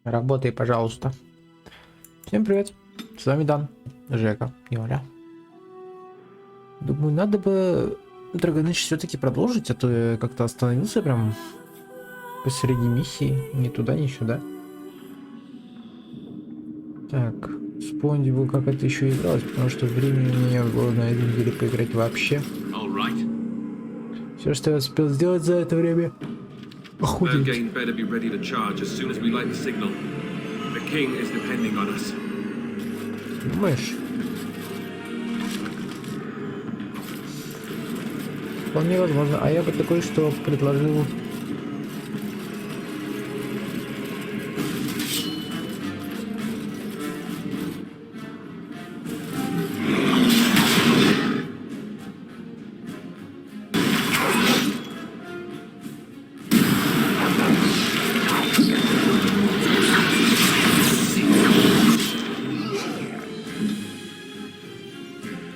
Работай, пожалуйста. Всем привет. С вами Дан, Жека и Оля. Думаю, надо бы Драгоныч все-таки продолжить, а то я как-то остановился прям посреди миссии. Ни туда, ни сюда. Так, вспомнить бы, как это еще игралось, потому что времени у меня было на этой неделе поиграть вообще. Все, что я успел сделать за это время, охуеть. Думаешь? Вполне возможно. А я бы такой, что предложил...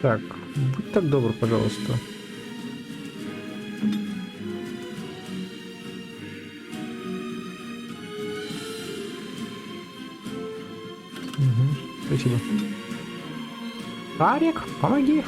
Так, будь так добр, пожалуйста. Спасибо. Тарик, помоги.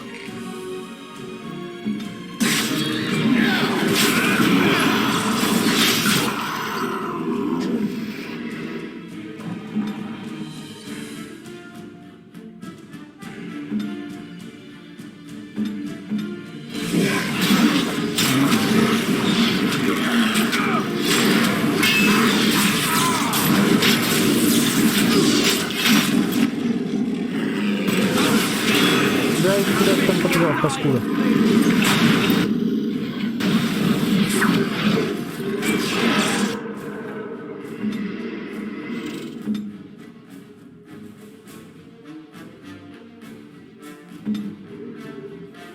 Да, и куда ты там побежал, паскуда?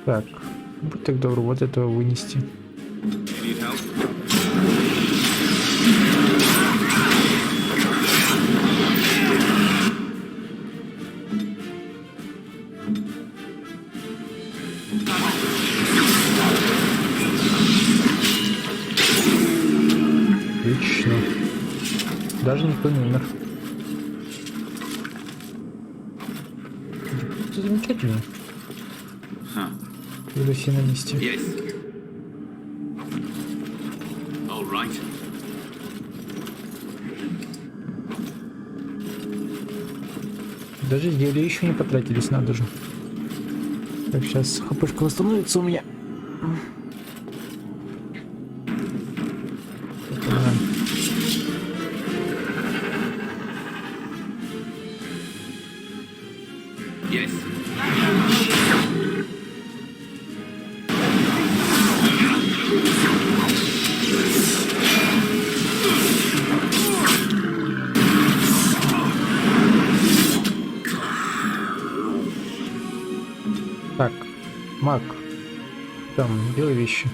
Так, будь так добр, вот этого вынести. Отлично. Даже никто не умер. Это замечательно. Когда все на месте. Даже зелья еще не потратились, надо же. Так, сейчас хпшка восстановится у меня. Так, маг, там, делай вещи.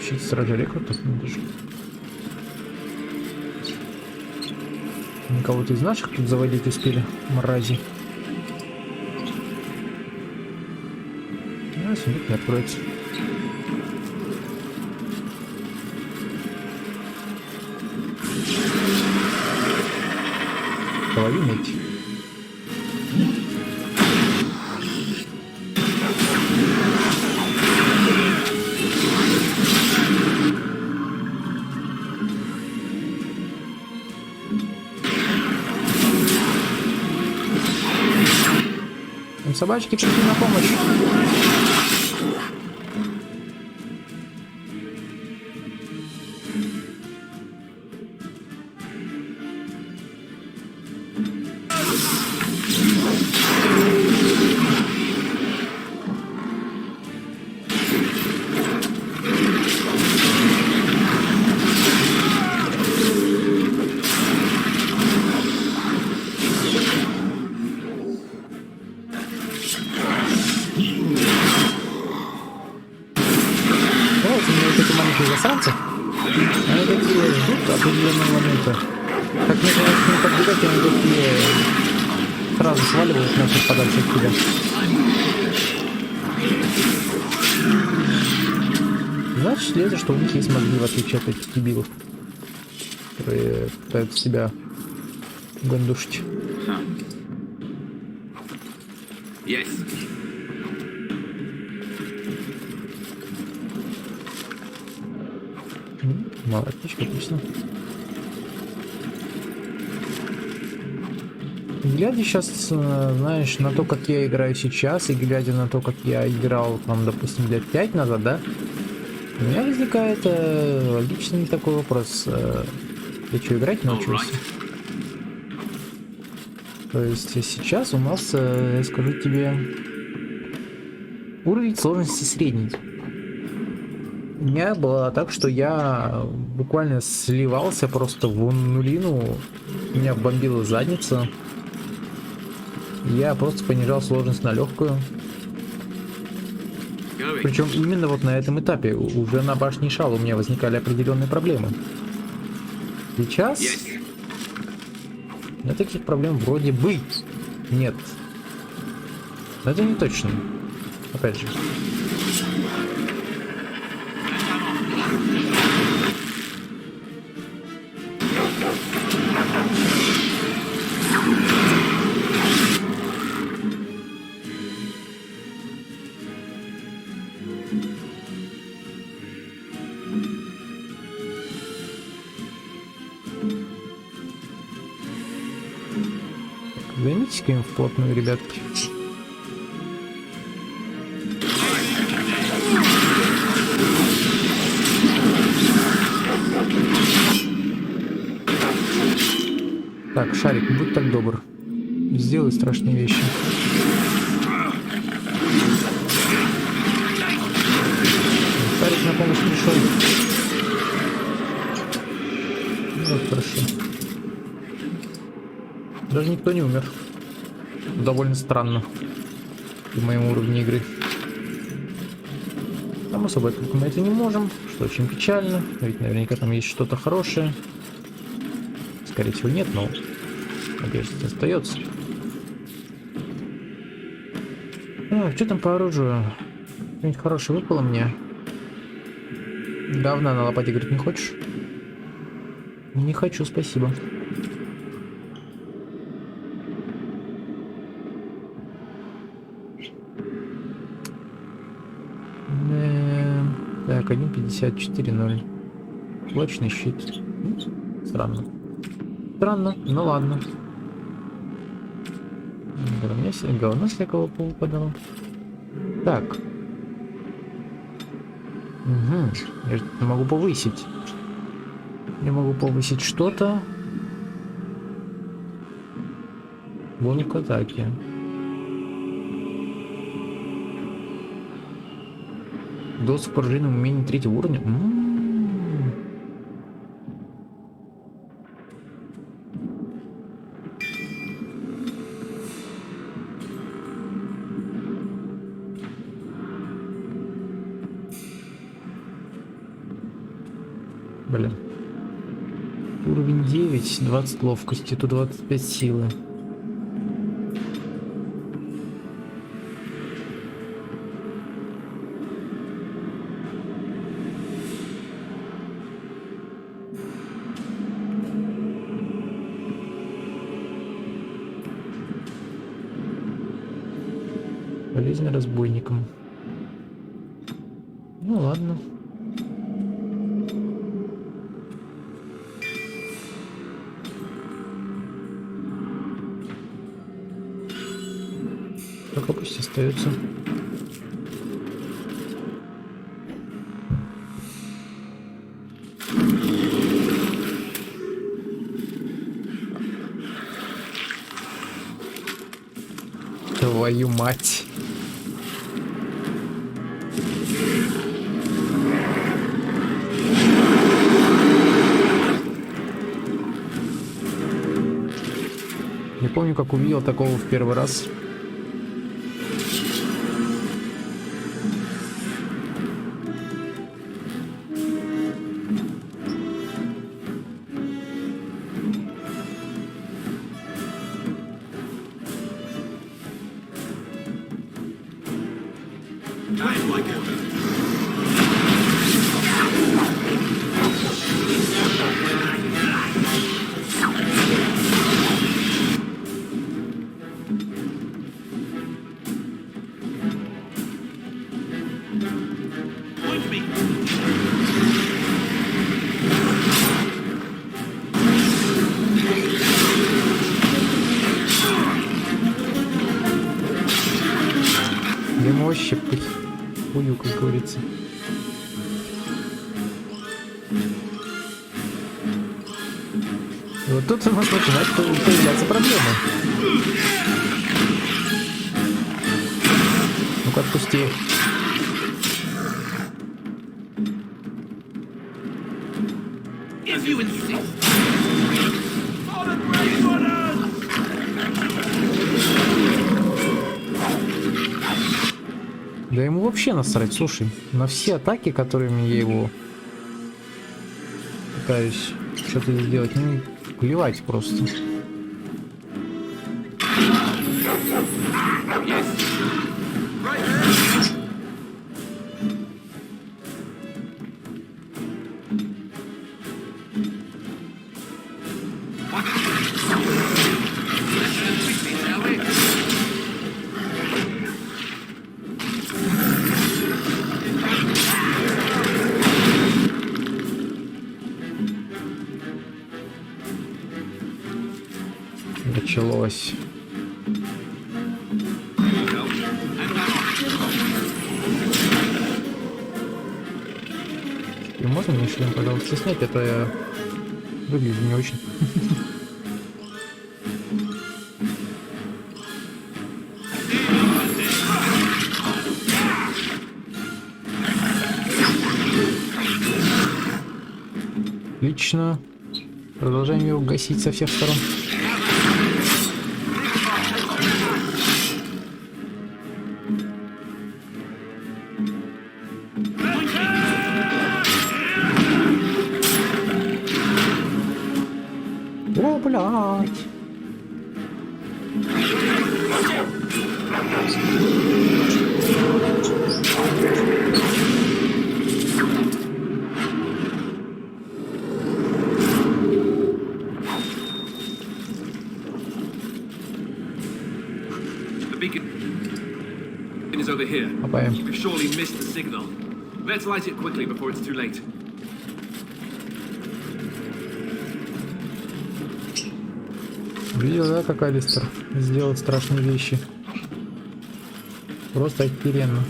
Щит стража рекрутов надо же. Кого-то из наших тут заводить успели, мрази. А, сундук не откроется. Половина идти. Собачки пришли на помощь. засранцев, они такие ждут определенного момента. Как начинают к ним подбегать, они такие сразу сваливают нафиг подальше от тебя. Значит ли это, что у них есть мозги, в отличие от этих дебилов, которые пытаются себя гандушить? Есть. Молодечко, отлично. Глядя сейчас, знаешь, на то, как я играю сейчас, и глядя на то, как я играл, там, допустим, лет 5 назад, да, у меня возникает логичный такой вопрос. Я что, играть научился? То есть сейчас у нас, я скажу тебе, уровень сложности средний. У меня было так, что я буквально сливался просто в нулину, меня бомбила задница. Я просто понижал сложность на легкую. Причем именно вот на этом этапе, уже на башне Ишала у меня возникали определенные проблемы. Сейчас у меня таких проблем вроде бы нет. Но это не точно. Опять же. Займитесь-ка им вплотную, ребятки. Так, Шарик, будь так добр. Сделай страшные вещи. Шарик на помощь пришел. Вот, хорошо. Даже никто не умер. Довольно странно. В моем уровне игры. Само собой, как мы это не можем, что очень печально. Ведь наверняка там есть что-то хорошее. Скорее всего нет, но надежда остается. Так, что там по оружию? Что-нибудь хорошее выпало мне? Говна на лопате, говорит, не хочешь? Не хочу, спасибо. Так, 1.54.0. Блочный щит. Странно. Странно, ну ладно. Говно всякого повыпадало. Так. Угу. Я же могу повысить. Я могу повысить что-то. Бонус к атаке. Доступ к оружейному умению 3-го уровня. Блин. Уровень 9, 20 ловкости, тут 25 силы. Болезнь разбойникам. Ну ладно. Пока пусть остается. Твою мать. Не помню, как увидел такого в первый раз. Time like order. Point me. Ему вообще хую, как говорится. И вот тут у нас начинают появляться проблемы. Ну-ка, отпусти. If you insist. Да ему вообще насрать, слушай, на все атаки, которыми я его пытаюсь что-то сделать, ну, плевать просто. Началось. И можно мне шлем, пожалуйста, снять? Это выглядит не очень. Отлично. Продолжаем его гасить со всех сторон. О, блядь. The beacon is over here. Опаем. We've surely missed the signal. Let's light it quickly before it's too late. Видел, да, как Алистер сделал страшные вещи? Просто охеренно.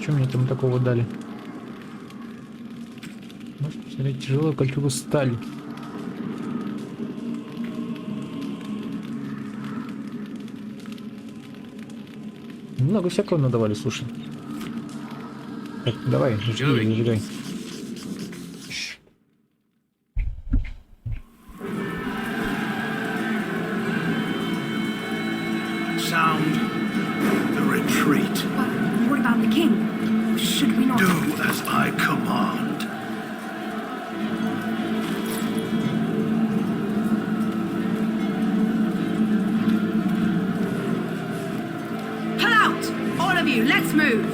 Что мне там такого дали? Можно посмотреть тяжелую кольчугу стали. Много всякого надавали, слушай. Так, давай, зажигай. Sound the retreat. What about the king? Should we not? Do as I command. Pull out! All of you, let's move!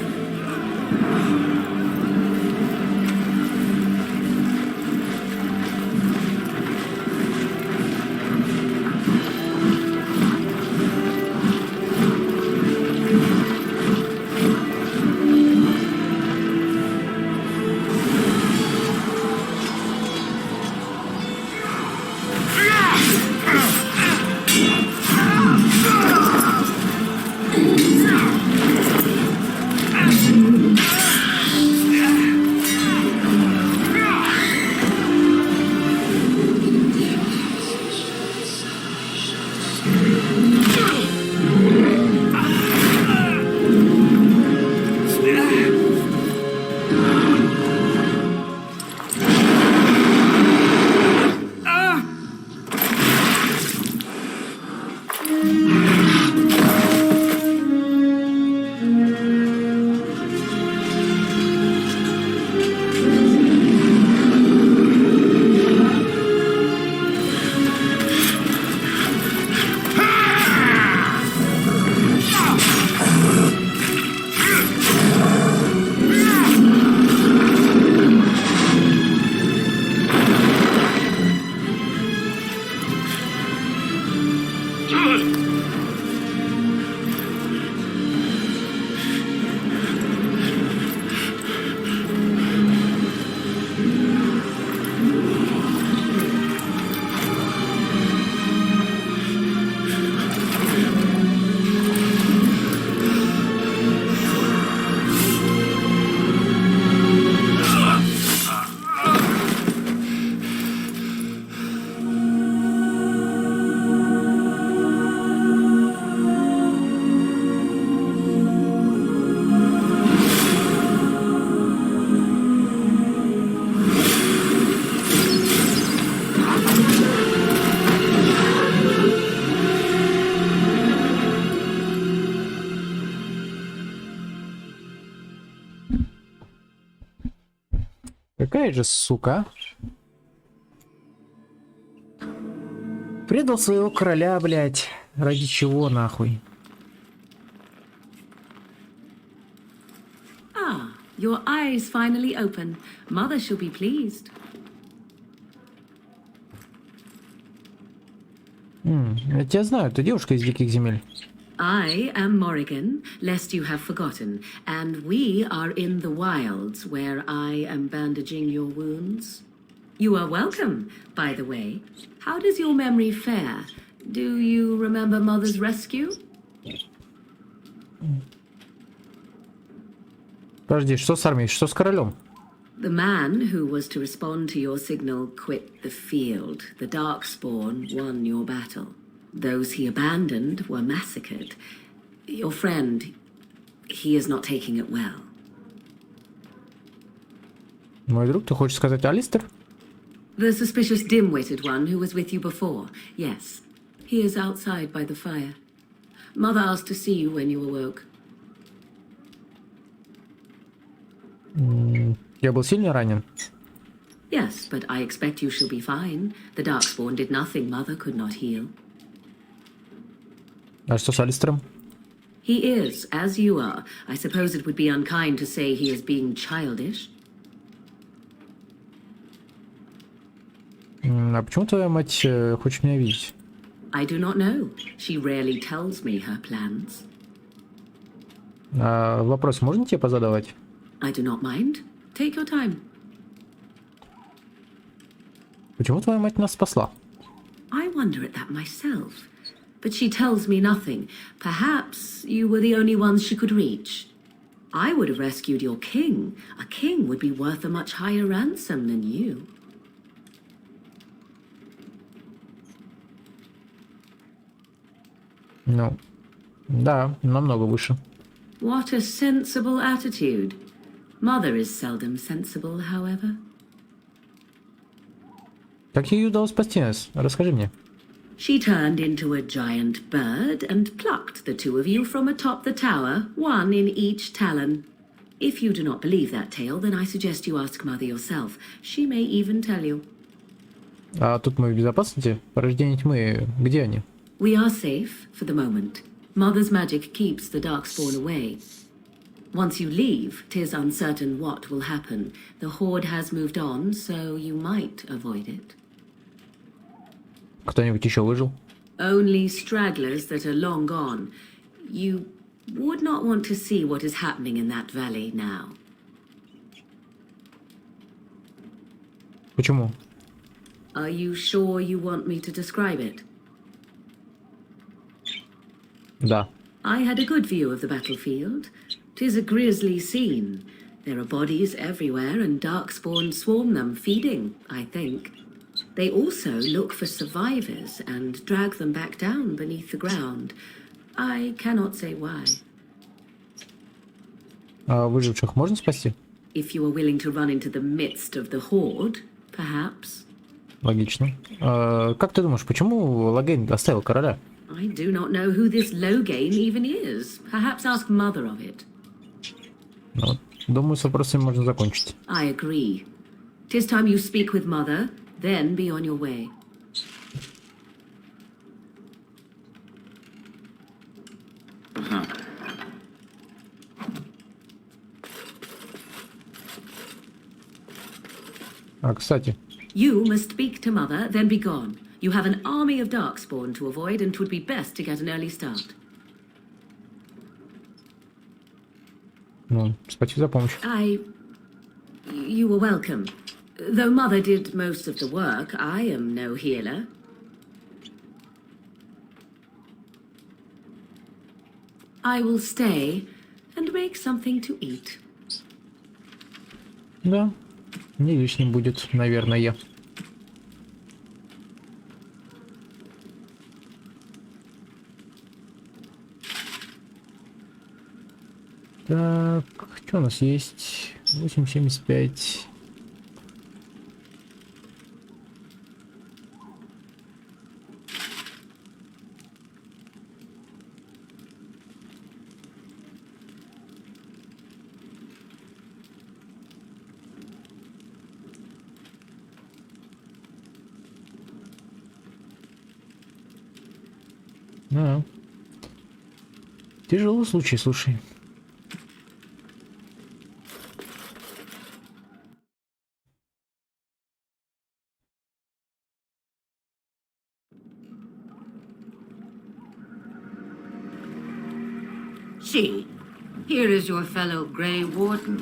Какая же сука. Предал своего короля, блядь. Ради чего, нахуй? Ah, your eyes finally open. Mother shall be pleased. Я тебя знаю, ты девушка из диких земель. I am Morrigan, lest you have forgotten, and we are in the wilds where I am bandaging your wounds. You are welcome, by the way. How does your memory fare? Do you remember Mother's rescue? Подожди, что с армией, что с королем? The man who was to respond to your signal quit the field. The Darkspawn won your battle. Those he abandoned were massacred. Your friend, he is not taking it well. Мой друг, ты хочешь сказать Алистер? The suspicious dim-witted one who was with you before, yes. He is outside by the fire. Mother asked to see you when you awoke. Я был сильно ранен. Yes, but I expect you shall be fine. The Darkspawn did nothing Mother could not heal. А что с Алистером? He is, as you are. I suppose it would be unkind to say he is being childish. А почему твоя мать хочет меня видеть? I do not know. She rarely tells me her plans. А вопрос можно тебе позадавать? I do not mind. Take your time. Почему твоя мать нас спасла? I wonder at that myself. But she tells me nothing. Perhaps you were the only ones she could reach. I would have rescued your king. A king would be worth a much higher ransom than you. Ну, да, намного выше. What a sensible attitude. Mother is seldom sensible, however. Как ей удалось спасти нас? Расскажи мне. She turned into a giant bird and plucked the two of you from atop the tower, one in each talon. If you do not believe that tale, then I suggest you ask Mother yourself. She may even tell you. А тут мы в безопасности? Порождение тьмы, где они? We are safe for the moment. Mother's magic keeps the Darkspawn away. Once you leave, 'tis uncertain what will happen. The Horde has moved on, so you might avoid it. Кто-нибудь еще выжил? Only stragglers that are long gone. You would not want to see what is happening in that valley now. Почему? Are you sure you want me to describe it? Да. I had a good view of the battlefield. 'Tis a grisly scene. There are bodies everywhere, and Darkspawn swarm them, feeding, I think. They also look for survivors and drag them back down beneath the ground. I cannot say why. А выживших можно спасти? If you are willing to run into the midst of the Horde, perhaps. Логично. Как ты думаешь, почему Логейн оставил короля? I do not know who this Logейna even is. Perhaps ask Mother of it. Ну, думаю, с вопросами можно закончить. I agree. 'Tis time you speak with Mother, then be on your way. А, кстати, You must speak to Mother, then be gone. You have an army of Darkspawn to avoid, and 'twould be best to get an early start. ну, спасибо за помощь. You were welcome. Though Mother did most of the work, I am no healer. I will stay and make something to eat. Да, не лишним будет, наверное. Так, что у нас есть? 8,75. А. Тяжелый случай, слушай. See, here is your fellow Grey Warden.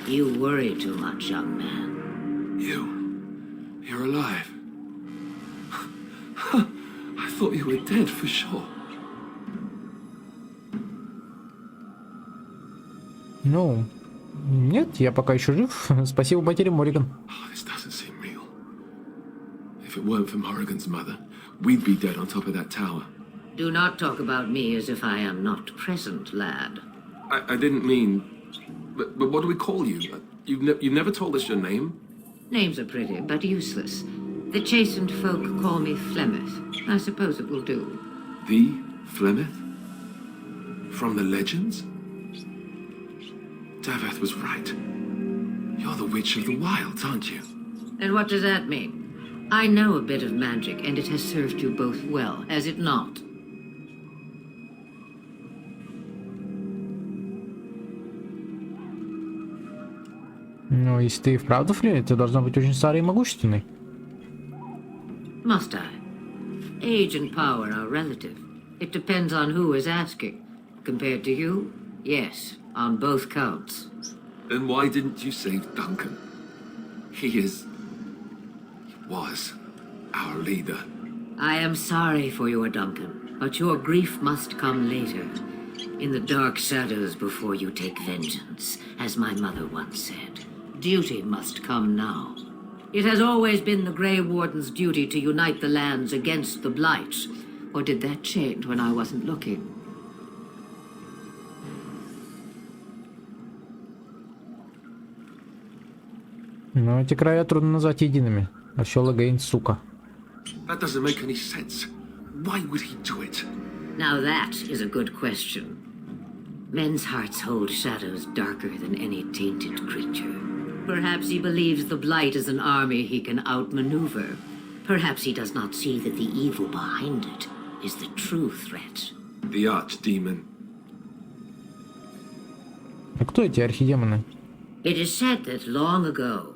You worry too much, young man. You're alive. I thought you were dead for sure. Ну, нет, я пока еще жив. Спасибо матери Морриган. Oh, this doesn't seem real. If it weren't for Morrigan's mother, we'd be dead on top of that tower. Do not talk about me as if I am not present, lad. I didn't mean... But what do we call you? You've never told us your name? Names are pretty, but useless. The chastened folk call me Flemet. I suppose it will do. The Flemeth? From the legends? Daveth was right. You're the Witch of the Wilds, aren't you? And what does that mean? I know a bit of magic, and it has served you both well, has it not? Ну, если ты и вправду Флемет, ты должна быть очень старой и могущественной. Must I? Age and power are relative. It depends on who is asking. Compared to you, yes, on both counts. Then why didn't you save Duncan? He was our leader. I am sorry for your Duncan, but your grief must come later. In the dark shadows before you take vengeance, as my mother once said. Duty must come now. It has always been the Grey Warden's duty to unite the lands against the Blight. Or did that change when I wasn't looking? Но эти края трудно назвать едиными. А еще Логейн, сука. That doesn't make any sense. Why would he do it? Now that is a good question. Men's hearts hold shadows darker than any tainted creature. Perhaps he believes the Blight is an army he can outmaneuver. Perhaps he does not see that the evil behind it is the true threat. The archdemon. А кто эти архидемоны? It is said that long ago,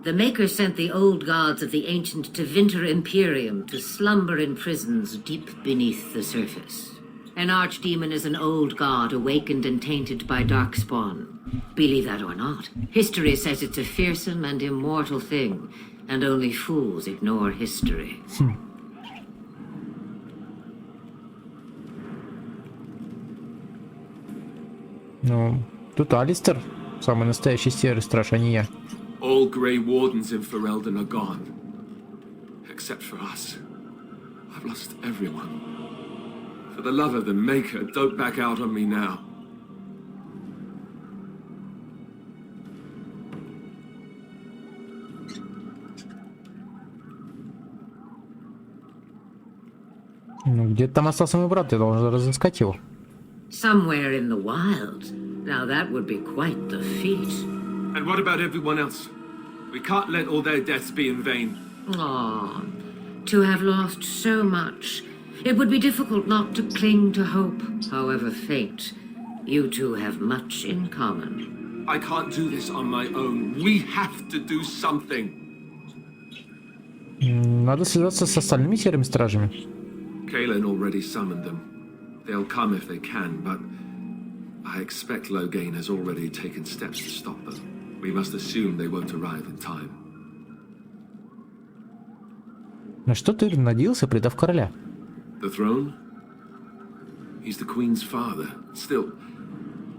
the Maker sent the old gods of the ancient Tevinter Imperium to slumber in prisons deep beneath the surface. An archdemon is an old god awakened and tainted by darkspawn. Believe that or not, history says it's a fearsome and immortal thing, and only fools ignore history. Ну, тут Алистер, самый настоящий серый страж, а не я. All Grey Wardens in Ferelden are gone. Except for us. I've lost everyone. For the love of the Maker, don't back out on me now. Ну, где-то там остался мой брат, я должен разыскать его. Somewhere in the wilds. Now that would be quite the feat. And what about everyone else? We can't let all their deaths be in vain. Ah, to have lost so much. It would be difficult not to cling to hope, however faint. You two have much in common. I can't do this on my own. We have to do something. Надо связаться с остальными серыми стражами. Kaelin already summoned them. They'll come if they can, but I expect Logейna has already taken steps to stop them. We must assume they won't arrive in time. На что ты надеялся, предав короля? The throne? He's the Queen's father. Still,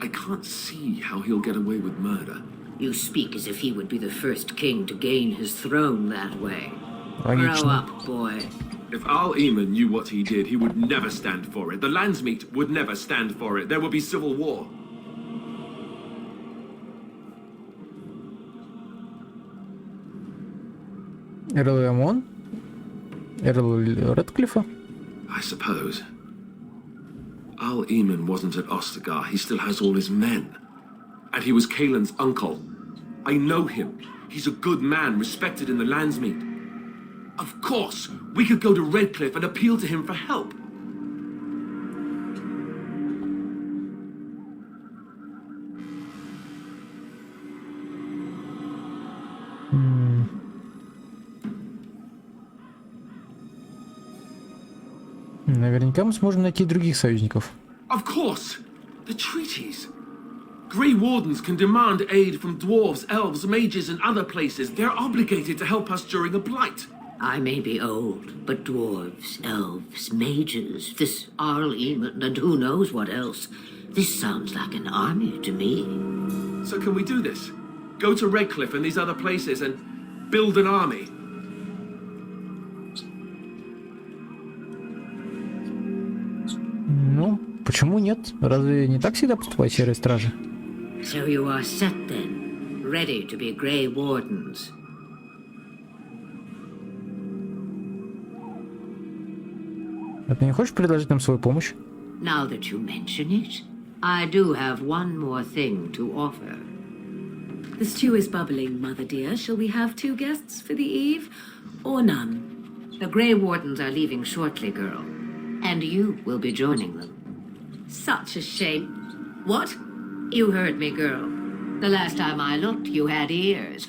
I can't see how he'll get away with murder. You speak as if he would be the first king to gain his throne that way. Grow Логично. up, boy. If Al-Eamon knew what he did, he would never stand for it. The Landsmeet would never stand for it. There would be civil war. Эрл Эмон? Эрл Редклифа? I suppose. Al-Eamon wasn't at Ostagar. He still has all his men. And he was Kaelin's uncle. I know him. He's a good man, respected in the Landsmeet. Of course, we could go to Redcliffe and appeal to him for help. Наверняка мы сможем найти других союзников. Of course! The treaties! Grey Wardens can demand aid from dwarves, elves, mages, and other places. They're obligated to help us during a blight. I may be old, but dwarves, elves, mages, this Arl Eamon, and who knows what else. This sounds like an army to me. So can we do this? Go to Redcliffe and these other places and build an army? Ну, почему нет? Разве не так всегда поступают серые стражи? So you are set then, ready to be Grey Wardens. А ты не хочешь предложить нам свою помощь? Now that you mention it, I do have one more thing to offer. The stew is bubbling, Mother dear. Shall we have 2 guests for the eve, or none? The Grey Wardens are leaving shortly, girl, and you will be joining them. Such a shame. What? You heard me, girl. The last time I looked, you had ears.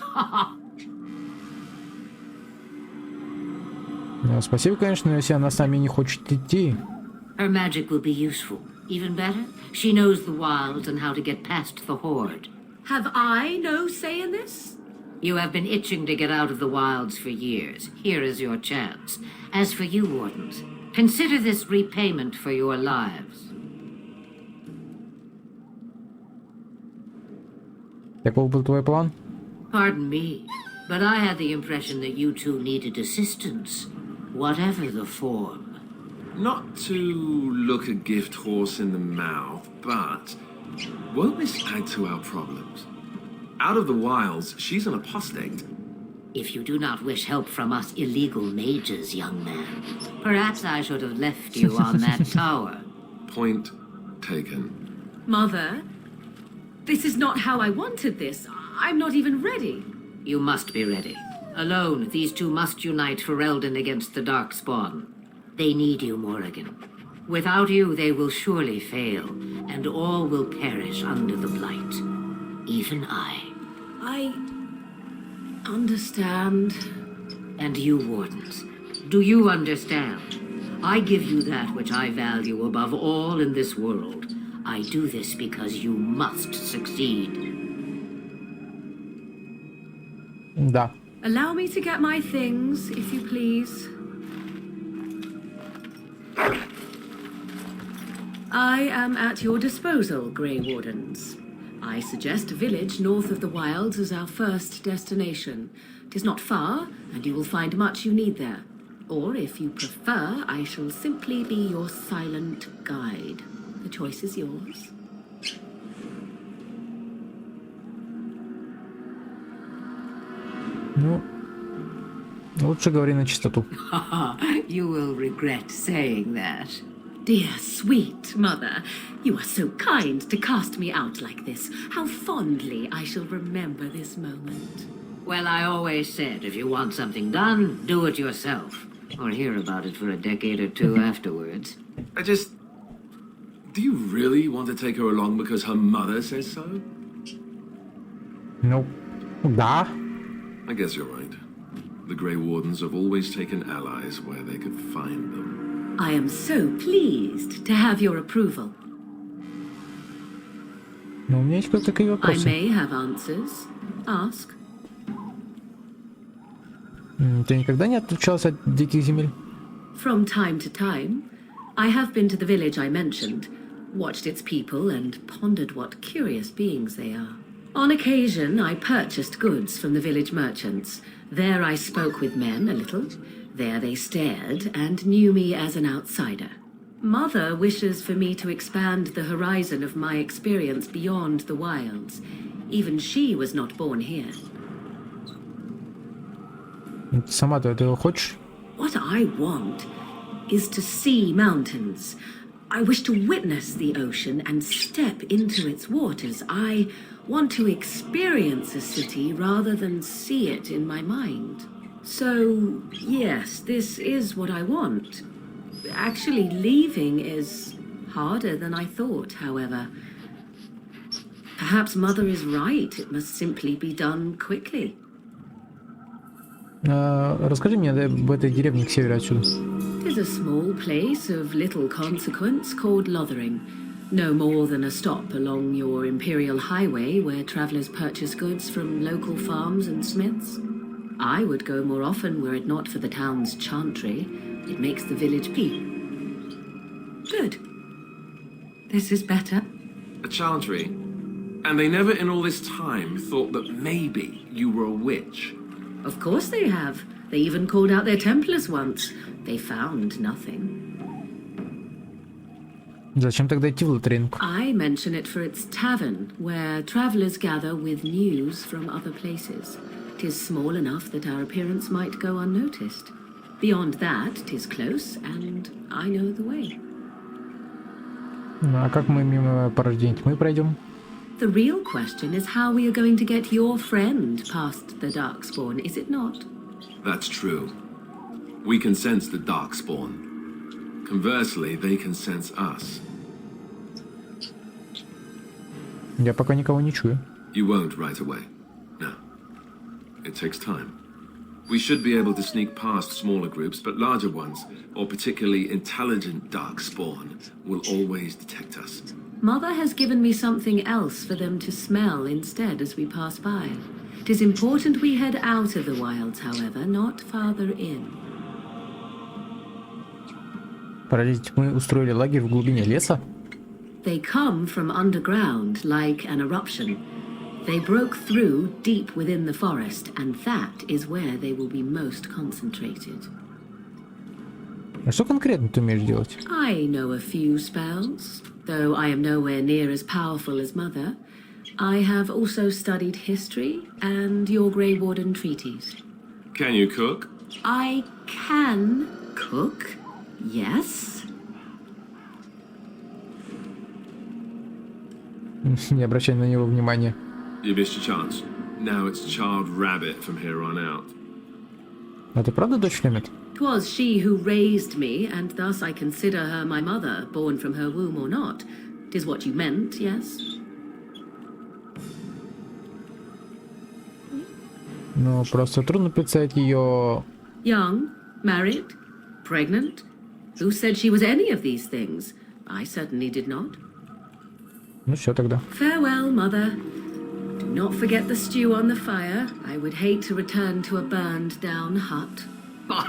Ну, спасибо, конечно, но если она с нами не хочет идти. Her magic will be useful. Even better, she knows the wilds and how to get past the horde. Have I no say in this? You have been itching to get out of the wilds for years. Here is your chance. As for you, Wardens, consider this repayment for your lives. Каков был твой план? Pardon me, but I had the impression that you two needed assistance, whatever the form. Not to look a gift horse in the mouth, but won't this add to our problems? Out of the wilds, she's an apostate. If you do not wish help from us illegal mages, young man, perhaps I should have left you on that tower. Point taken. Mother, this is not how I wanted this. I'm not even ready. You must be ready. Alone, these two must unite for Eldon against the Darkspawn. They need you, Morrigan. Without you, they will surely fail, and all will perish under the blight. Even I. I understand. And you, Wardens, do you understand? I give you that which I value above all in this world. I do this because you must succeed. Да. Allow me to get my things, if you please. I am at your disposal, Grey Wardens. I suggest a village north of the wilds as our first destination. 'Tis not far, and you will find much you need there. Or, if you prefer, I shall simply be your silent guide. The choice is yours. Ну, лучше говори на чистоту. You will regret saying that. Dear, sweet mother, you are so kind to cast me out like this. How fondly I shall remember this moment. Well, I always said, if you want something done, do it yourself. Or hear about it for a decade or two afterwards. Do you really want to take her along because her mother says so? Ну, да. I guess you're right. The Grey Wardens have always taken allies where they could find them. I am so pleased to have your approval. Но у меня есть кое-какие I вопросы. may have answers. Ask. Ты никогда не отлучался от диких земель? From time to time, I have been to the village I mentioned, watched its people, and pondered what curious beings they are. On occasion, I purchased goods from the village merchants. There I spoke with men a little. There they stared and knew me as an outsider. Mother wishes for me to expand the horizon of my experience beyond the wilds. Even she was not born here. Сама-то этого хочешь? What I want is to see mountains. I wish to witness the ocean and step into its waters. I want to experience a city rather than see it in my mind. So, yes, this is what I want. Actually, leaving is harder than I thought, however. Perhaps Mother is right. It must simply be done quickly. Расскажи мне об этой деревне к северу отсюда. It is a small place of little consequence called Lothering. No more than a stop along your imperial highway where travelers purchase goods from local farms and smiths. I would go more often were it not for the town's chantry. It makes the village peak. Good. This is better. A chantry? And they never in all this time thought that maybe you were a witch? Of course they have. They even called out their Templars once. They found nothing. Зачем тогда идти в Лотеринг? I mention it for its tavern, where travelers gather with news from other places. 'Tis small enough that our appearance might go unnoticed. Beyond that, 'tis close, and I know the way. А как мы мимо порождения тьмы пройдем? The real question is how we are going to get your friend past the Darkspawn, is it not? That's true. We can sense the Darkspawn. Conversely, they can sense us. Я пока никого не чую. You won't right away. No. It takes time. We should be able to sneak past smaller groups, but larger ones, or particularly intelligent Darkspawn, will always detect us. Mother has given me something else for them to smell instead as we pass by. It is important we head out of the wilds, however, not farther in. Параллель тьмы устроили лагерь в глубине леса? They come from underground, like an eruption. They broke through deep within the forest, and that is where they will be most concentrated. А что конкретно ты умеешь делать? I know a few spells, though I am nowhere near as powerful as Mother. I have also studied history and your Grey Warden treaties. Can you cook? I can cook, yes. Не обращай на него внимания. You missed your chance. Now it's charred rabbit from here on out. А ты правда дочь Флемет? 'Twas she who raised me, and thus I consider her my mother, born from her womb or not. 'Tis what you meant, yes? Ну, просто трудно представить ее... Young, married, pregnant. Who said she was any of these things? I certainly did not. Ну все тогда. Farewell, Mother. Do not forget the stew on the fire. I would hate to return to a burned-down hut. Bah!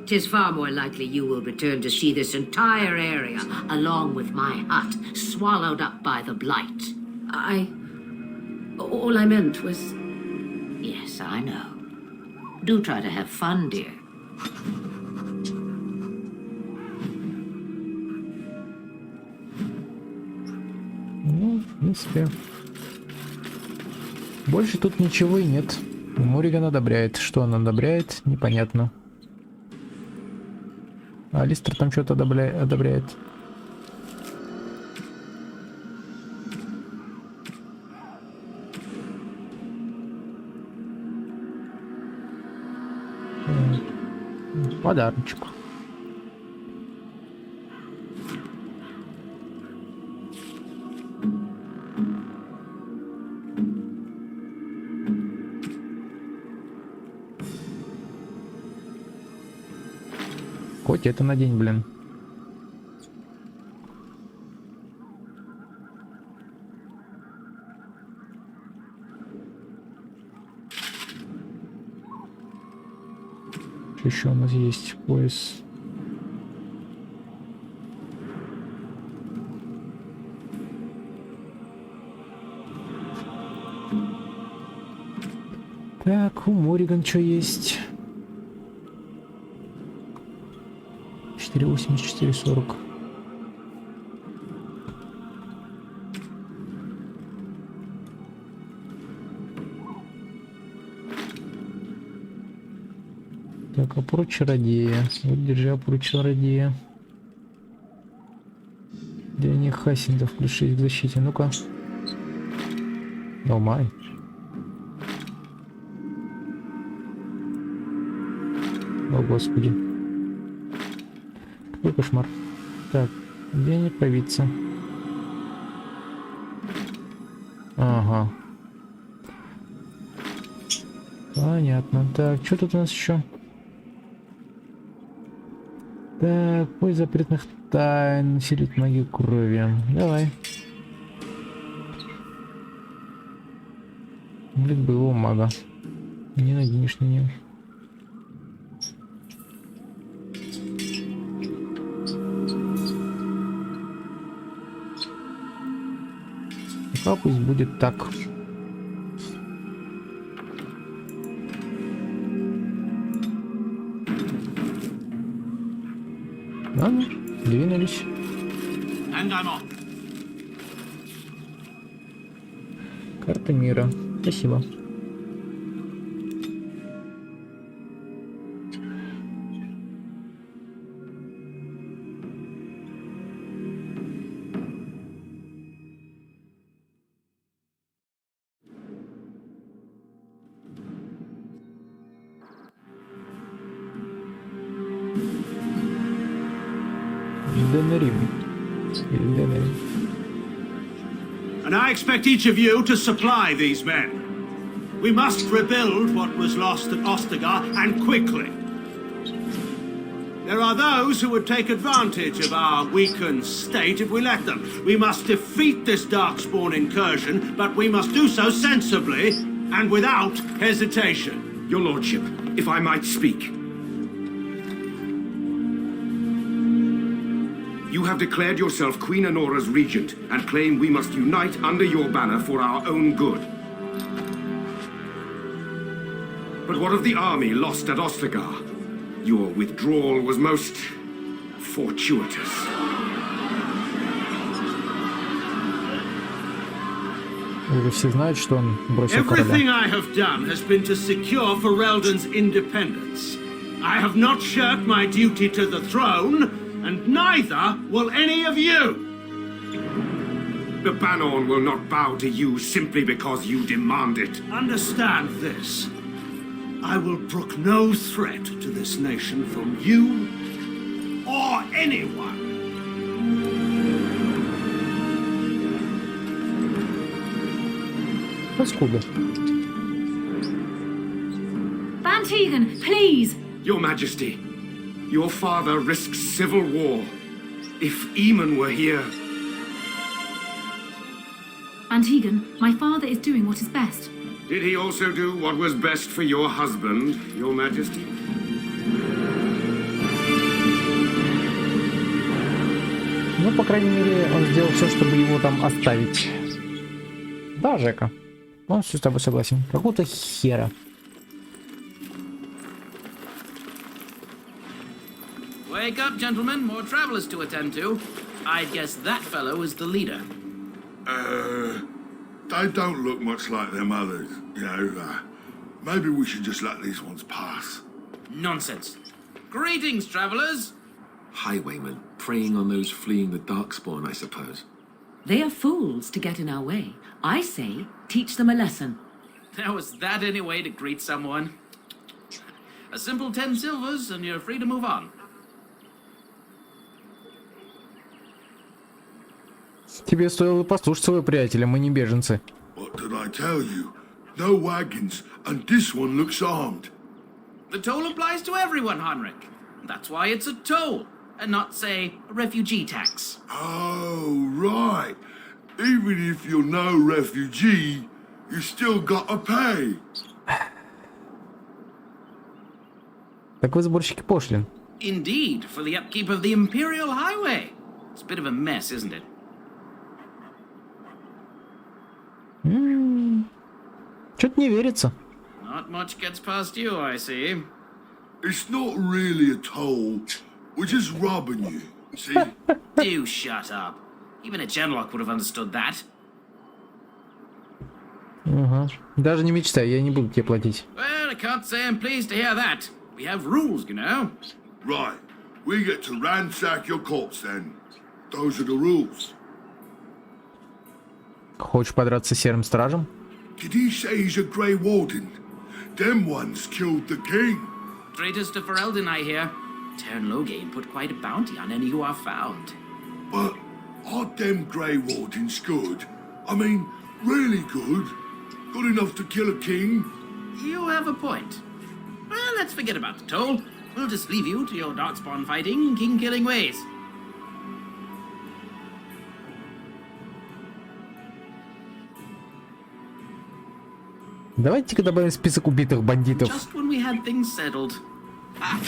'Tis far more likely you will return to see this entire area, along with my hut, swallowed up by the blight. All I meant was... Yes, I know. Do try to have fun, dear. Ну, в принципе. Больше тут ничего и нет. Морриган одобряет. Что он одобряет, непонятно. А Алистер там что-то одобряет. Подарочек. Хоть это на день, блин. Что еще у нас есть? Пояс. Так, у Морриган что есть? 480, 440. Так, опору чародея. Вот держи опору чародея. Для них хасиндов плюс 6 к защите. Ну-ка. О май. О господи. Какой кошмар. Так, где не пробиться? Понятно. Так, что тут у нас еще? Так, поиск запретных тайн, усилить магию крови. Давай. Блин, боевого мага. Не наденешь на нее. А пусть будет так. Ладно, двинулись. And I'm on. Карта мира. Спасибо. Денерим. Или Денерим. And I expect each of you to supply these men. We must rebuild what was lost at Ostagar, and quickly. There are those who would take advantage of our weakened state if we let them. We must defeat this Darkspawn incursion, but we must do so sensibly and without hesitation. Your Lordship, if I might speak. You have declared yourself Queen Honora's regent and claim we must unite under your banner for our own good. But what of the army lost at Ostagar? Your withdrawal was most fortuitous. Уже все знают, что он бросил Everything короля. I have done has been to secure Ferelden's independence. I have not shirked my duty to the throne, and neither will any of you. The Banorn will not bow to you simply because you demand it. Understand this. I will brook no threat to this nation from you or anyone. Паскуда. Van Tegan, please! Your Majesty, your father risks civil war. If Eamon were here... Van Tegan, my father is doing what is best. Did he also do what was best for your husband, Your Majesty? Ну, по крайней мере, он сделал все, чтобы его там оставить. Да, Жека. Он все с тобой согласен. Какого-то хера. Wake up, gentlemen. More travelers to attend to. I'd guess that fellow is the leader. They don't look much like them others, you know. Maybe we should just let these ones pass. Nonsense. Greetings, travelers. Highwaymen, preying on those fleeing the Darkspawn, I suppose. They are fools to get in our way. I say, teach them a lesson. Now, is that any way to greet someone? A simple 10 silvers and you're free to move on. Тебе стоило послушать своего приятеля, мы не беженцы. What did I tell you? No wagons, and this one looks armed. The toll applies to everyone, Henrik. That's why it's a toll, and not, say, a refugee tax. Oh, right. Even if you're no refugee, you still gotta pay. Так вы сборщики пошлин. Indeed, for the upkeep of the Imperial Highway. It's a bit of a mess, isn't it? Что-то не верится. Not much gets past you, I see. It's not really a toll. We're just robbing you. See? Do shut up. Even a genlock would have understood that. Ага. Даже не мечтай, я не буду тебе платить. Well, I can't say I'm pleased to hear that. We have rules, you know. Right. We get to ransack your corpse then. Those are the rules. Хочешь подраться с серым стражем? Did he say he's a Grey Warden? Them ones killed the king. Traitors to Ferelden, I hear. Tern Logейna put quite a bounty on any who are found. But are them Grey Wardens good? I mean, really good? Good enough to kill a king? You have a point. Well, let's forget about the toll. We'll just leave you to your darkspawn fighting, king killing ways. Давайте-ка добавим список убитых бандитов. Just when we had things settled. Ah.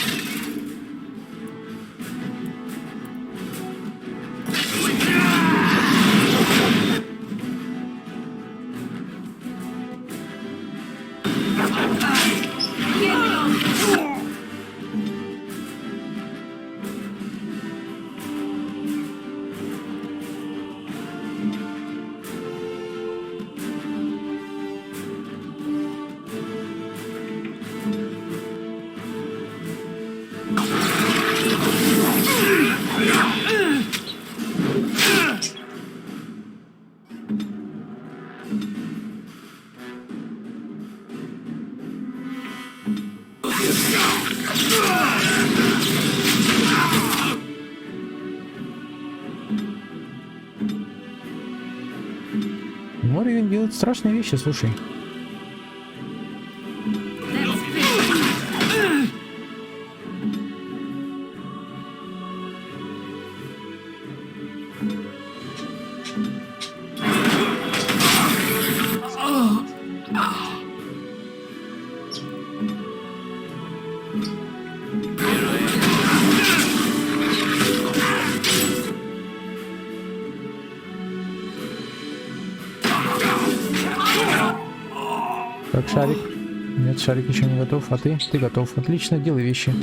Море делает страшные вещи, слушай. Так, шарик. Нет, шарик еще не готов, а ты? Ты готов. Отлично, делай вещи.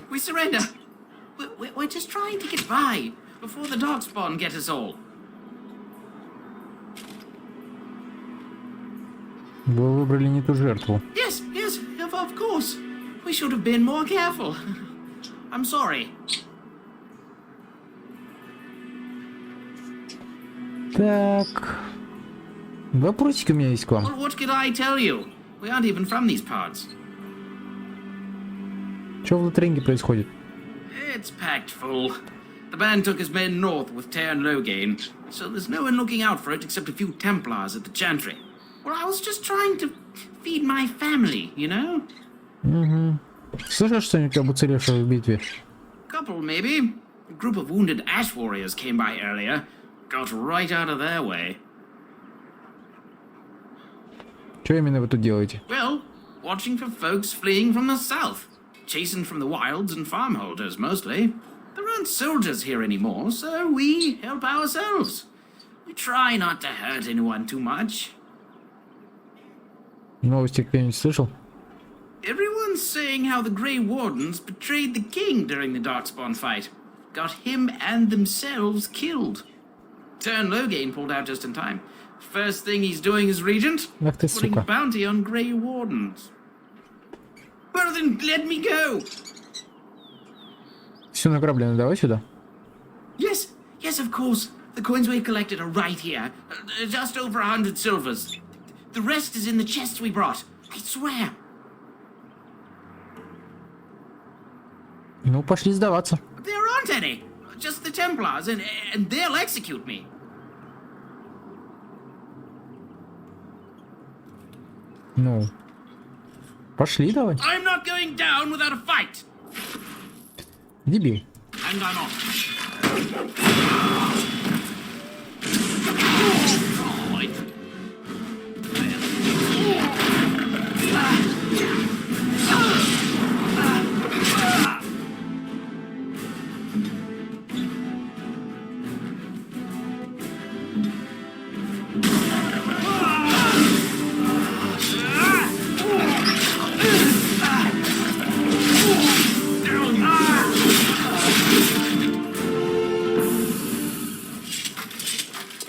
We surrender. We're just trying to get by before the darkspawn get us all. Вы выбрали не ту жертву. Yes, of course. We should have been more careful. I'm sorry. Так. Вопросики у меня есть к вам. Well, what could I tell you? We aren't even from these parts. Что в Лотеринге происходит? It's packed full. The band took his men north with Tear and Logейна, so there's no one looking out for it except a few Templars at the Chantry. Well, I was just trying to feed my family, you know? Угу. Слышал что-нибудь об уцелевших в битве? Couple, maybe. A group of wounded ash warriors came by earlier. Got right out of their way. Что именно вы тут делаете? Well, watching for folks fleeing from the south. Chasing from the wilds and farmholders, mostly. There aren't soldiers here anymore, so we help ourselves. We try not to hurt anyone too much. Новости кто-нибудь слышал? Everyone's saying how the Grey Wardens betrayed the king during the Darkspawn fight. Got him and themselves killed. Turn Logейна pulled out just in time. First thing he's doing as regent, Ах ты, putting сука. bounty on Grey Wardens. Well then, let me go! Все награблено, давай сюда. Yes, of course. The coins we collected are right here. Just over 100 silvers. The rest is in the chests we brought. I swear. Ну, пошли сдаваться. There aren't any. Just the Templars, and they'll execute me. Ну, пошли давай. I'm not going down without a fight. Дебил. And I'm off.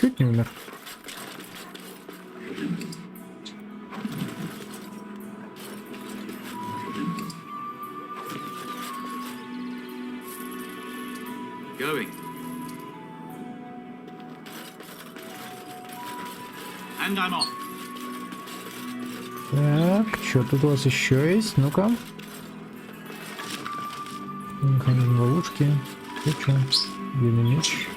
Чуть не умер. Going. And I'm off. Так, что тут у вас еще есть? Ну-ка. Механизм ловушки. Свечу. Длинный меч.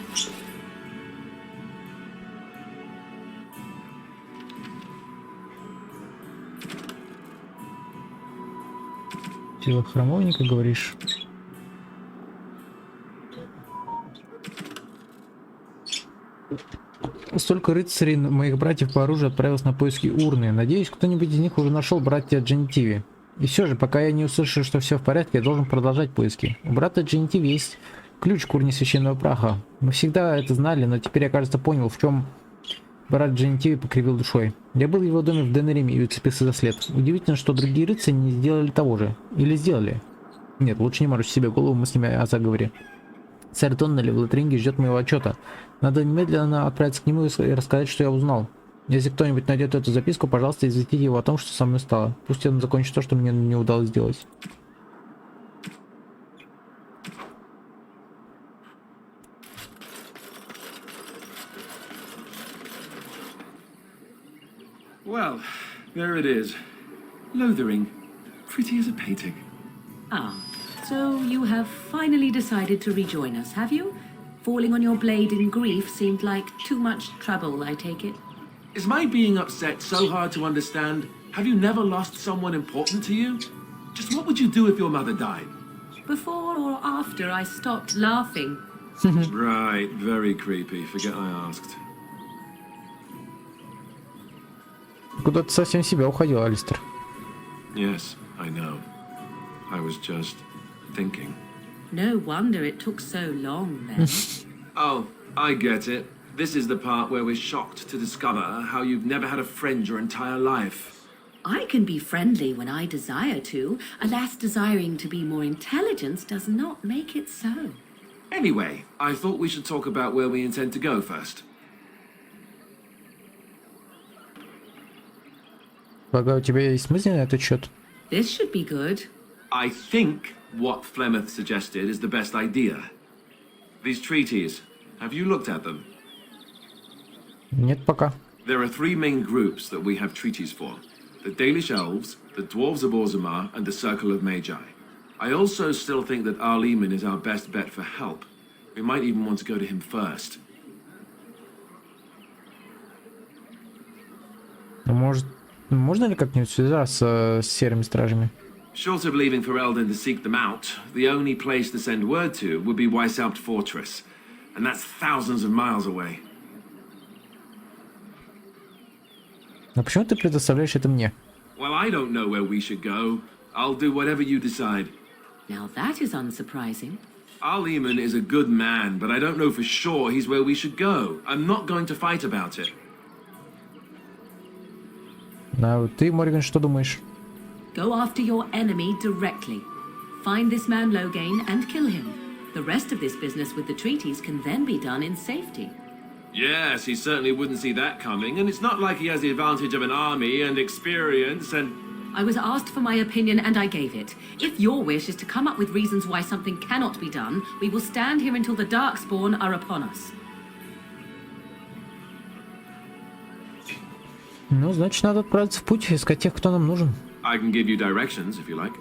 Сила храмовника, говоришь? Столько рыцарей моих братьев по оружию отправилось на поиски урны. Надеюсь, кто-нибудь из них уже нашел братья Дженитиви. И все же, пока я не услышу, что все в порядке, я должен продолжать поиски. У брата Дженитиви есть ключ к урне священного праха. Мы всегда это знали, но теперь я, кажется, понял, в чем брат Дженитиви покривил душой. Я был в его доме в Денериме и уцепился за след. Удивительно, что другие рыцари не сделали того же. Или сделали. Нет, лучше не морочь себе голову мыслями о заговоре. Сэр Доннелли в Лотеринге ждет моего отчета. Надо немедленно отправиться к нему и рассказать, что я узнал. Если кто-нибудь найдет эту записку, пожалуйста, известите его о том, что со мной стало. Пусть он закончит то, что мне не удалось сделать. Well, there it is. Lothering. Pretty as a painting. Ah, so you have finally decided to rejoin us, have you? Falling on your blade in grief seemed like too much trouble, I take it. Is my being upset so hard to understand? Have you never lost someone important to you? Just what would you do if your mother died? Before or after I stopped laughing? Right, very creepy. Forget I asked. Куда ты совсем себя уходил, Алистер? Yes, I know. I was just thinking. No wonder it took so long then. Oh, I get it. This is the part where we're shocked to discover how you've never had a friend your entire life. I can be friendly when I desire to. Alas, desiring to be more intelligent does not make it so. Anyway, I thought we should talk about where we intend to go first. Полагаю, у тебя есть мысли на этот счет? This should be good. I think what Flemeth suggested is the best idea. These treaties, have you looked at them? Нет пока. There are three main groups that we have treaties for. The Dalish Elves, the Dwarves of Orzammar, and the Circle of Magi. I also still think that Arleman is our best bet for help. We might even want to go to him first. Может, можно ли как-нибудь связаться с серыми стражами? Short of leaving for Eldon to seek them out, the only place to send word to would be Weishaupt Fortress. And that's thousands of miles away. Но почему ты предоставляешь это мне? Well, I don't know where we should go. I'll do whatever you decide. Now that is unsurprising. Arleman is a good man, but I don't know for sure he's where we should go. I'm not going to fight about it. А ты, Морган, что думаешь? Go after your enemy directly. Find this man Logейна and kill him. The rest of this business with the treaties can then be done in safety. Yes, he certainly wouldn't see that coming, and it's not like he has the advantage of an army and experience and... I was asked for my opinion and I gave it. If your wish is to come up with reasons why something cannot be done, we will stand here until the Darkspawn are upon us. Ну, значит, надо отправиться в путь, искать тех, кто нам нужен. I can give you directions, if you like.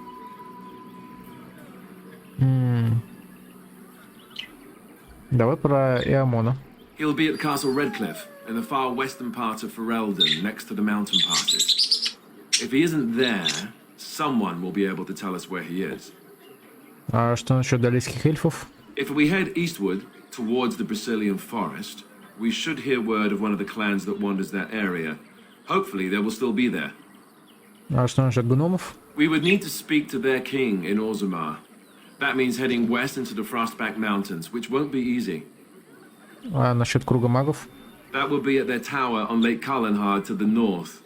Давай про Эамона. He'll be at Castle Redcliffe, in the far western part of Ferelden, next to the mountain passes. If he isn't there, someone will be able to tell us where he is. А что насчет далийских эльфов? If we head eastward, towards the Brazilian forest, we should hear word of one of the clans that wanders that area. Hopefully, they will still be there. А что насчет гномов? We would need to speak to their king in Orzammar. That means heading west into the Frostback Mountains, which won't be easy. А насчет круга магов? That will be at their tower on Lake Carlenhard to the north.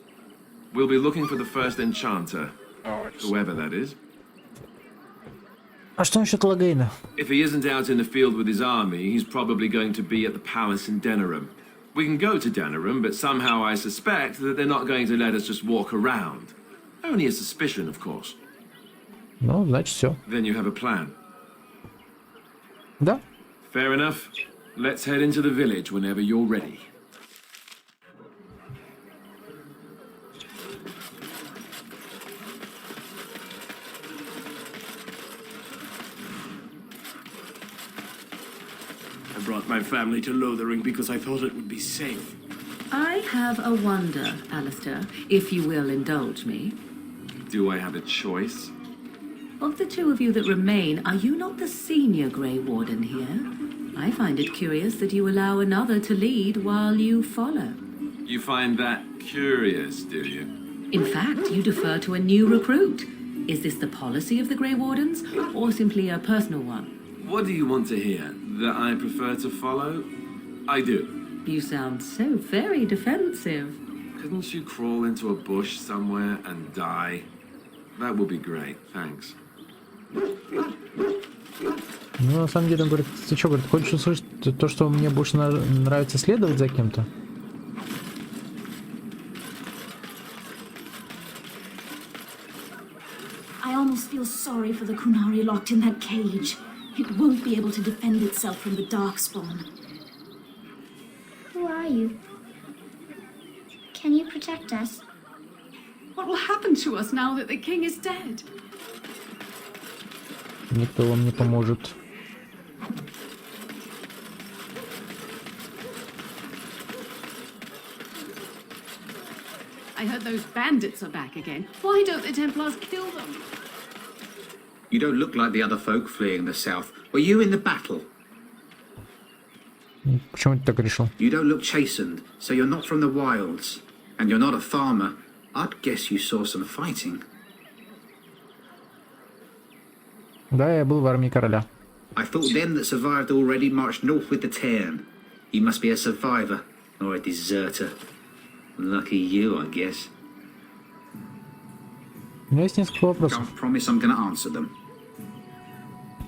We'll be looking for the first enchanter, whoever that is. А что насчет Логейна? If he isn't out in the field with his army, he's probably going to be at the palace in Denerim. We can go to Denerim, but somehow I suspect that they're not going to let us just walk around. Only a suspicion, of course. Ну, значит, все. Then you have a plan. Да. Fair enough. Let's head into the village whenever you're ready. I brought my family to Lothering because I thought it would be safe. I have a wonder, Alistair, if you will indulge me. Do I have a choice? Of the two of you that remain, are you not the senior Grey Warden here? I find it curious that you allow another to lead while you follow. You find that curious, do you? In fact, you defer to a new recruit. Is this the policy of the Grey Wardens, or simply a personal one? What do you want to hear? That I prefer to follow? I do. You sound so very defensive. Couldn't you crawl into a bush somewhere and die? That would be great, thanks. Ну, на самом деле, он говорит, ты что, говорит, хочешь услышать то, что мне больше нравится следовать за кем-то? I almost feel sorry for the Kunari locked in that cage. It won't be able to defend itself from the Darkspawn. Who are you? Can you protect us? What will happen to us now that the king is dead? Никто вам не поможет. I heard those bandits are back again. Why don't the Templars kill them? You don't look like the other folk fleeing the south. Were you in the battle? Почему ты так решил? You don't look chastened, so you're not from the wilds. And you're not a farmer. I'd guess you saw some fighting. Да, я был в армии короля. I thought them that survived already marched north with the Tairn. You must be a survivor, or a deserter. Lucky you, I guess. У меня есть несколько вопросов. Can't promise I'm gonna answer them.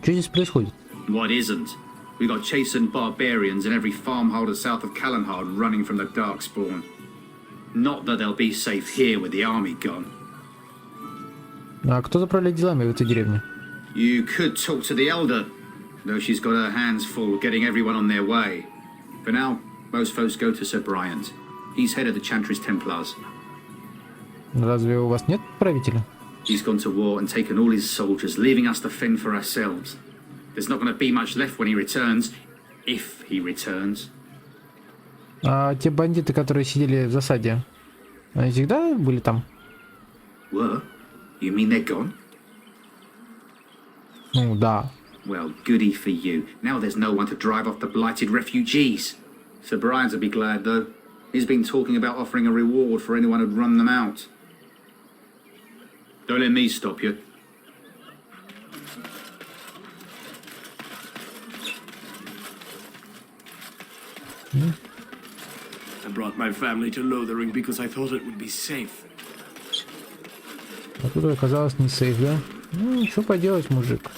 Что здесь происходит? What isn't? We got chastened barbarians in every farmholder south of Callanhard running from the Darkspawn. Not that they'll be safe here with the army gone. А кто заправляет делами в этой деревне? You could talk to the elder, though she's got her hands full getting everyone on their way. For now, most folks go to Sir Bryant. He's head of the Chantry's Templars. Разве у вас нет правителя? He's gone to war and taken all his soldiers, leaving us to fend for ourselves. There's not going to be much left when he returns, if he returns. А те бандиты, которые сидели в засаде, они всегда были там? Were? You mean they're gone? Ну да. Well, goody for you. Now there's no one to drive off the blighted refugees. Sir Brian'll be glad, though. He's been talking about offering a reward for anyone who'd run them out. Don't let me stop you. I brought my family to Lothering because I thought it would be safe. А тут оказалось не сейф, да? Ну, что поделать, мужик.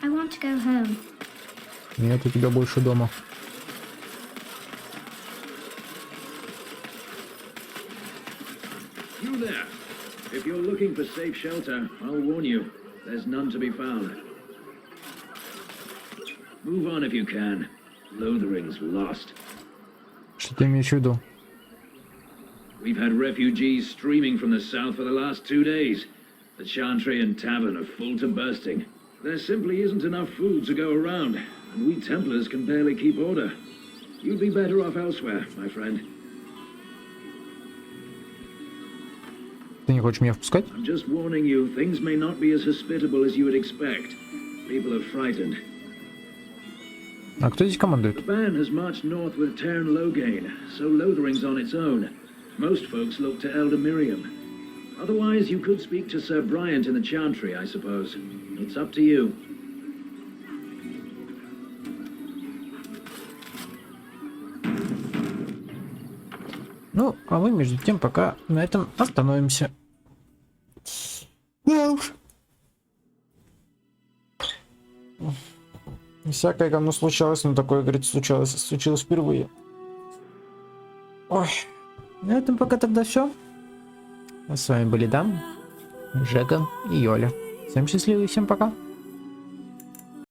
I want to go home. Нет у тебя больше дома. You there. If you're looking for safe shelter, I'll warn you, there's none to be found. Move on if you can. Lothering's lost. Что ты имеешь в виду? We've had refugees streaming from the south for the last 2 days. The Chantry and Tavern are full to bursting. There simply isn't enough food to go around, and we Templars can barely keep order. You'd be better off elsewhere, my friend. Ты не хочешь меня впускать? I'm just warning you, things may not be as hospitable as you would expect. People are frightened. А кто здесь командует? The band has marched north with Tairn Logейna, so Lothering's on its own. Most folks look to Elder Miriam. Otherwise, you could speak to Sir Bryant in the Chantry, I suppose. It's up to you. Ну, а мы между тем пока на этом остановимся. Да уж. Всякое говно случалось, но такое, говорит, случилось впервые. Ой. На этом пока тогда все. С вами были Дам, Жека и Йоля. Всем счастливо и всем пока.